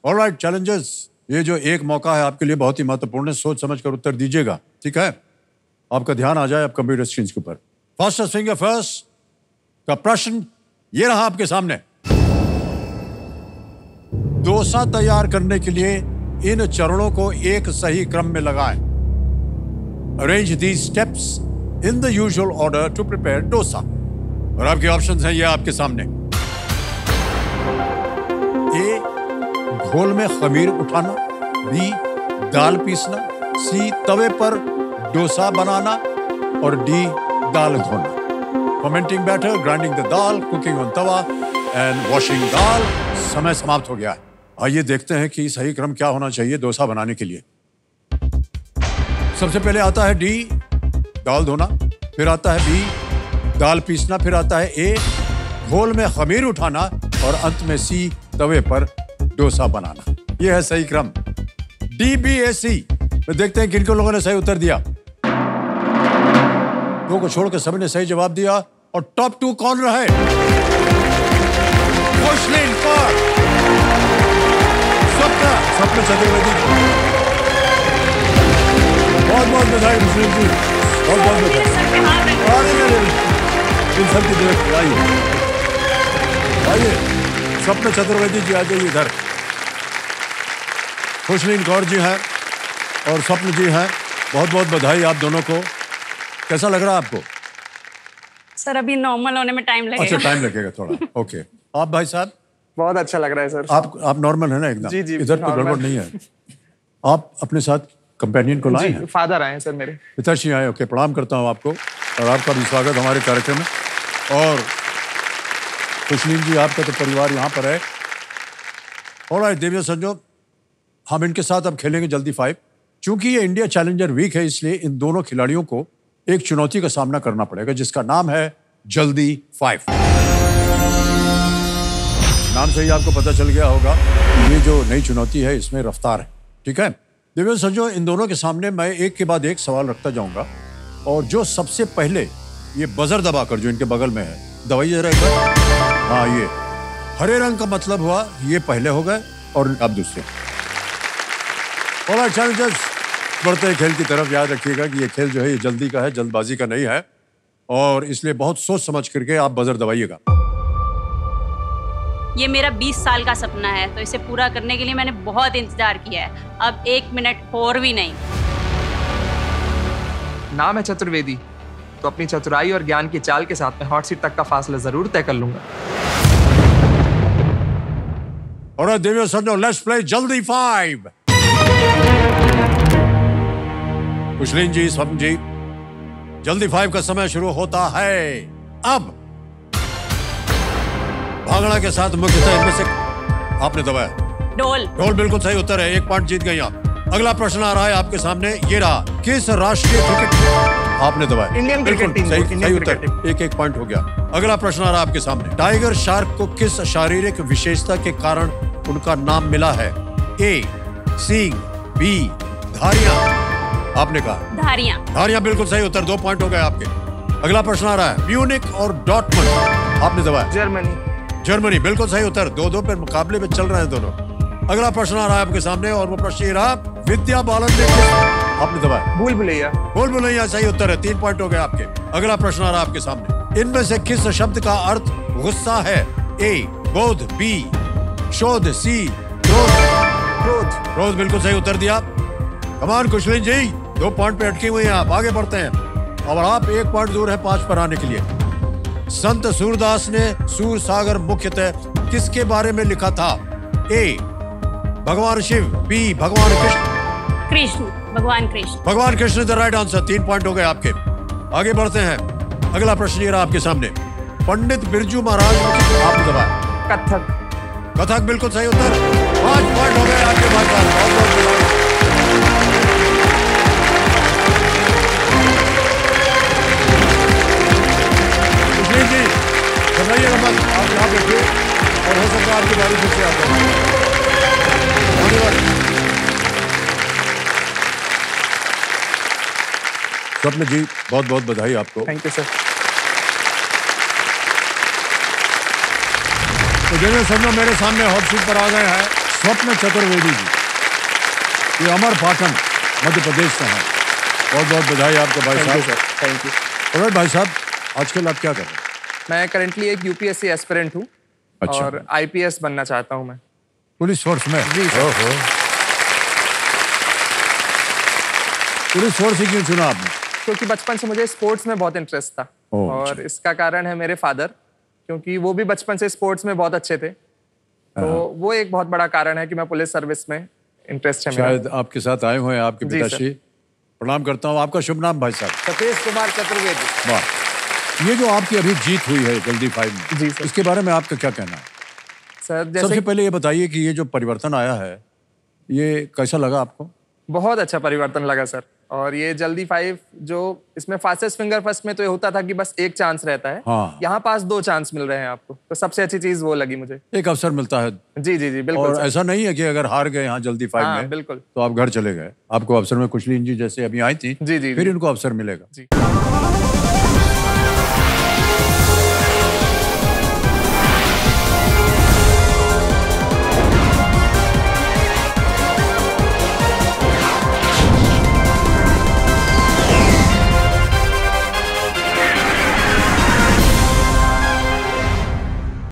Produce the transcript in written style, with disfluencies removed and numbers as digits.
Alright Challengers, ये जो एक मौका है आपके लिए बहुत ही महत्वपूर्ण है, सोच समझ कर उत्तर दीजिएगा, ठीक है? आपका ध्यान आ जाए अब कंप्यूटर स्क्रीन के ऊपर। फास्टेस्ट फिंगर फर्स्ट का प्रश्न ये रहा आपके सामने। डोसा तैयार करने के लिए इन चरणों को एक सही क्रम में लगाएं। Arrange these steps in the usual order to prepare dosa. और आपके ऑप्शंस हैं ये आपके सामने। ए, घोल में खमीर उठाना, बी, दाल पीसना, सी, तवे पर डोसा बनाना और डी, दाल धोना। Fermenting batter, grinding the dal, cooking on tava and washing dal. समय समाप्त हो गया है। आइए देखते हैं कि सही क्रम क्या होना चाहिए डोसा बनाने के लिए। सबसे पहले आता है डी, दाल धोना, फिर आता है बी, दाल पीसना, फिर आता है ए, घोल में खमीर उठाना और अंत में सी, तवे पर डोसा बनाना। यह है सही क्रम। डी, बी, ए, सी। तो देखते हैं किन लोगों ने सही उत्तर दिया। दो को छोड़कर सभी ने सही जवाब दिया। और टॉप 2 कौन रहे? खुशलीन कौर, स्वप्न चतुर्वेदी। बहुत बहुत बधाई खुशलीन जी, बहुत बहुत बधाई। इन सब की जरूरत आइए, स्वप्न चतुर्वेदी जी आ जाइए इधर। खुशलीन कौर जी हैं और स्वप्न जी हैं, बहुत बहुत बधाई आप दोनों को। कैसा लग रहा है आपको? सर अभी नॉर्मल होने में टाइम लगेगा। अच्छा, टाइम लगेगा थोड़ा। ओके, आप भाई साहब? बहुत अच्छा लग रहा है सर। आप नॉर्मल है ना एकदम? जी जी, इधर तो गड़बड़ नहीं है। आप अपने साथ कंपेनियन को लाए हैं? फादर आए हैं सर मेरे। पिताश्री आए। ओके, प्रणाम करता हूँ आपको और आपका भी स्वागत हमारे कार्यक्रम में। और खुशलीन जी, आपका तो परिवार यहाँ पर है। ऑलराइट देविया संजो, हम इनके साथ अब खेलेंगे जल्दी 5। चूंकि ये इंडिया चैलेंजर वीक है, इसलिए इन दोनों खिलाड़ियों को एक चुनौती का सामना करना पड़ेगा जिसका नाम है जल्दी 5। नाम से ही आपको पता चल गया होगा ये जो नई चुनौती है इसमें रफ्तार है, ठीक है? देवेंद्र संजो, इन दोनों के सामने मैं एक के बाद एक सवाल रखता जाऊंगा और जो सबसे पहले ये बजर दबाकर जो इनके बगल में है, दबाइए जरा एक बार। हाँ, ये हरे रंग का मतलब हुआ ये पहले हो गए और अब दूसरे। ऑलराइट चैलेंजर्स, बढ़ते खेल की तरफ याद रखिएगा कि ये खेल जो है ये जल्दी का है, जल्दबाजी का नहीं है, और इसलिए बहुत सोच समझ करके आप बजर दबाइएगा। ये मेरा 20 साल का सपना है, तो इसे पूरा करने के लिए मैंने बहुत इंतजार किया है। अब 1 मिनट और भी नहीं। नाम है चतुर्वेदी, तो अपनी चतुराई और ज्ञान की चाल के साथ मैं हॉट सीट तक का फासला जरूर तय कर लूंगा। और देविया संजो, लेट्स प्ले जल्दी 5। खुशलीन जी, स्वप्न जी, जल्दी 5 का समय शुरू होता है अब। भागना के साथ मुख्यतः इनमें से आपने दबाया ढोल। ढोल बिल्कुल सही उत्तर है, 1 पॉइंट जीत गई आप। अगला प्रश्न आ रहा है आपके सामने, ये रहा। किस राष्ट्रीय क्रिकेट आपने दबाया? Indian cricket team. सही उत्तर, 1 पॉइंट हो गया। अगला प्रश्न आ रहा है आपके सामने, टाइगर शार्क को किस शारीरिक विशेषता के कारण उनका नाम मिला है? ए, सींग, बी, धारियां। आपने कहा धारियां। धारियां बिल्कुल सही उत्तर, 2 पॉइंट हो गए आपके। अगला प्रश्न आ रहा है, म्यूनिक और डॉर्टमंड आपने दबाया? जर्मनी बिल्कुल सही उत्तर, 2-2 पे मुकाबले में चल रहे हैं दोनों। अगला प्रश्न आ रहा है आपके सामने और वो प्रश्न ये रहा, विद्या बालन ने आपने दबाया? भूल भुलैया सही उत्तर है, 3 पॉइंट हो गए आपके। अगला प्रश्न आ रहा है आपके सामने, इनमें से किस शब्द का अर्थ गुस्सा है? ए, बोध, बी, शोध, सी, क्रोध बिल्कुल सही उत्तर दिया। कमान खुशलीन जी, 2 पॉइंट पे अटकी हुई हैं आप, आगे बढ़ते हैं और आप 1 पॉइंट दूर है 5 पर आने के लिए। संत सूरदास ने सूर सागर मुख्यतः किसके बारे में लिखा था? ए, भगवान शिव, बी, भगवान कृष्ण, भगवान Krishna the right answer, 3 point हो गए आपके। आगे बढ़ते हैं, अगला प्रश्न ये रहा आपके सामने, पंडित बिरजू महाराज आपने दबाया? कथक बिल्कुल सही उत्तर, 5 पॉइंट हो गए आपके भाई साहब, बहुत बहुत बधाई। जी घबराइएगा मत, आप यहाँ बैठिए और हो सकता है आपकी बारी फिर से आ जाए। स्वप्न जी, बहुत बहुत बधाई आपको। Thank you sir. तो जैसे सब मेरे सामने हॉट सीट पर आ गए हैं स्वप्न चतुर्वेदी जी, ये अमर पाटन मध्य प्रदेश से हैं। बहुत बहुत बधाई आपको भाई साहब। Thank you. और भाई साहब, आजकल आप क्या कर रहे हैं? मैं करंटली एक यूपीएससी एस्पिरेंट हूँ। अच्छा। और आईपीएस बनना चाहता हूँ मैं। पुलिस फोर्स में? जी सर। ओहो। पुलिस फोर्स ही क्यों चुना आपने? क्योंकि बचपन से मुझे स्पोर्ट्स में बहुत इंटरेस्ट था। और अच्छा। इसका कारण है मेरे फादर, क्योंकि वो भी बचपन से स्पोर्ट्स में बहुत अच्छे थे। तो वो एक बहुत बड़ा कारण है कि मैं पुलिस सर्विस में इंटरेस्ट है मेरा। शायद आपके साथ आए हुए हैं आपके जी पिताश्री। प्रणाम करता हूँ। आपका शुभ नाम भाई साहब? सतीश कुमार चतुर्वेदी। वाह। ये जो आपकी अभी जीत हुई है जल्दी 5 में, जी सर। इसके बारे में आपका क्या कहना है? सर सबसे जैसे पहले ये बताइए कि ये जो परिवर्तन आया है, ये कैसा लगा आपको? बहुत अच्छा परिवर्तन लगा सर। और ये जल्दी 5 जो इसमें फास्टेस्ट फिंगर फर्स्ट में तो ये होता था कि बस एक चांस रहता है। हाँ। यहाँ पास 2 चांस मिल रहे हैं आपको, तो सबसे अच्छी चीज वो लगी मुझे। एक अवसर मिलता है। जी जी जी बिल्कुल और सर। ऐसा नहीं है कि अगर हार गए यहाँ जल्दी 5 हाँ, में बिल्कुल। तो आप घर चले गए। आपको अवसर में कुशलीन जी जैसे अभी आई थी, जी जी फिर जी। इनको अवसर मिलेगा। जी।